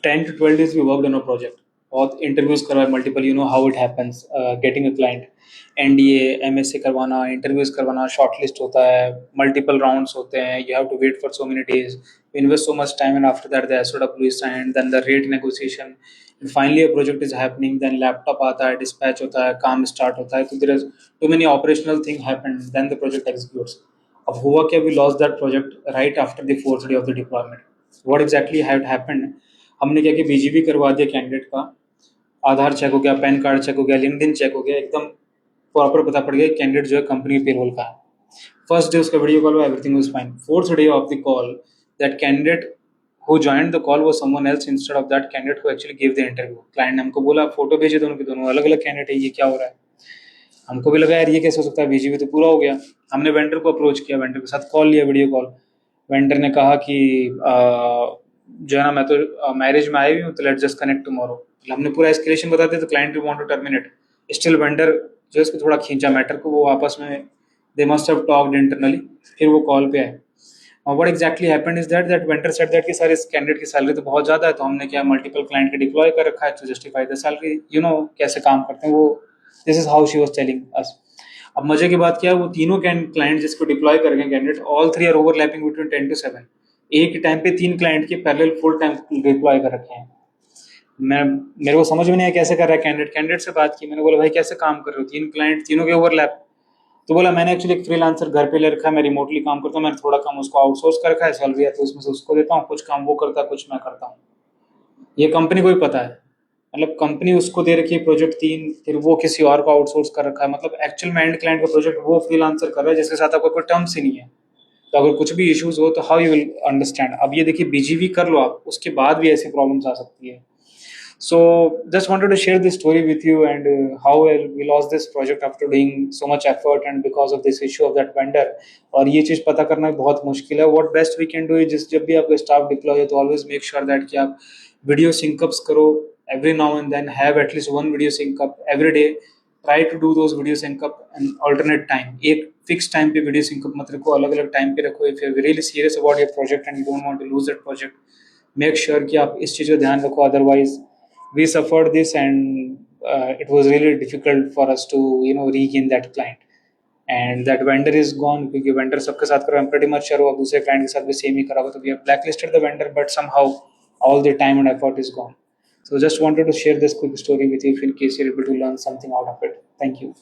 10 to 12 days we worked on a project. बहुत interviews करवाए multiple, you know how it happens getting a client, NDA MSA करवाना, interviews करवाना, shortlist होता है, multiple rounds होते हैं, you have to wait for so many days, invest so much time, and after that the SOW is signed, then the rate negotiation, and finally a project is happening, then laptop आता है, dispatch होता है, काम start होता है, तो there is too many operational thing happen, then the project executes. अब हुआ क्या, we lost that project right after the fourth day of the deployment. What exactly had happened, हमने क्या कि बीजीबी करवा दिया कैंडिडेट का, आधार चेक हो गया, पैन कार्ड चेक हो गया, लिंक्डइन चेक हो गया, एकदम प्रॉपर पता पड़ गया कैंडिडेट जो है कंपनी पेरोल का है. फर्स्ट डे उसका वीडियो कॉल हुआ, everything was fine. Fourth day of the call, that candidate who joined the call was someone else instead of that candidate who actually gave the interview. Client ने हमको बोला photo भेजे दोनों के दोनों अलग अलग कैंडिडेट है, ये क्या हो रहा है. हमको भी लगा यार ये कैसे हो सकता है, बीजीबी तो पूरा हो गया. हमने वेंडर को अप्रोच किया, वेंडर के साथ कॉल लिया, वीडियो कॉल. वेंडर ने कहा कि जो है ना, मैं तो मैरिज में आई हुई हूँ, तो लेट्स जस्ट कनेक्ट टुमारो. हमने पूरा एस्केलेशन बता दिया, तो client want to terminate. Still vendor जो इसको थोड़ा खींचा मैटर को, वो आपस में they must have talked internally, फिर वो कॉल पे आए. What exactly happened is that vendor said that कि सर इस कैंडिडेट की सैलरी तो बहुत ज़्यादा है, तो हमने क्या मल्टीपल क्लाइंट के डिप्लॉय कर रखा है to justify the salary, you know कैसे काम करते हैं वो. This is how she was telling us. अब मजे की बात क्या है, वो तीनों क्लाइंट जिसको डिप्लॉय कर गए candidate, all three are overlapping between 10 to 7. एक टाइम पे 3 क्लाइंट के पैरेलल फुल टाइम डिप्लॉय कर रखे हैं. मैं मेरे को समझ में नहीं आया कैसे कर रहा है. कैंडिडेट से बात की, मैंने बोला भाई कैसे काम कर रहे हो, 3 क्लाइंट तीनों के ओवरलैप. तो बोला मैंने एक्चुअली एक फ्रीलांसर घर पे ले रखा है, मैं रिमोटली काम करता हूँ, मैंने थोड़ा काम उसको आउटसोर्स कर रखा है, सैलरी है तो उसमें से उसको देता हूँ, कुछ काम वो करता है, कुछ मैं करता हूँ. ये कंपनी को ही पता है, मतलब कंपनी उसको दे रखी है प्रोजेक्ट 3, फिर वो किसी और को आउटसोर्स कर रखा है. मतलब एक्चुअल में एंड क्लाइंट का प्रोजेक्ट वो फ्रीलांसर कर रहा है जिसके साथ आपका कोई टर्म्स ही नहीं है. तो अगर कुछ भी इश्यूज हो तो हाउ यू विल अंडरस्टैंड. अब ये देखिए बीजीवी कर लो आप, उसके बाद भी ऐसी प्रॉब्लम्स आ सकती है. So just wanted to share this story with you, and how we lost this project after doing so much effort and because of this issue of that vendor. और ये चीज़ पता करना बहुत मुश्किल है. What best we can do is जब भी आपका स्टाफ डिप्लॉय है तो always make sure that कि आप वीडियो सिंकअप्स करो every now and then, have at least one video sync up every day. Try to do those video sync up and alternate time. एक fix time पे video sync up मत रखो, अलग अलग time पे रखो. If you're really serious about your project and you don't want to lose that project, make sure कि आप इस चीज़ का ध्यान रखो. Otherwise we suffered this, and it was really difficult for us to regain that client. And that vendor is gone, क्योंकि vendor सबके साथ करा. I'm pretty much sure वो दूसरे client के साथ भी same ही करा होगा. तो we have blacklisted the vendor, but somehow all the time and effort is gone. So just wanted to share this quick story with you in case you're able to learn something out of it. Thank you.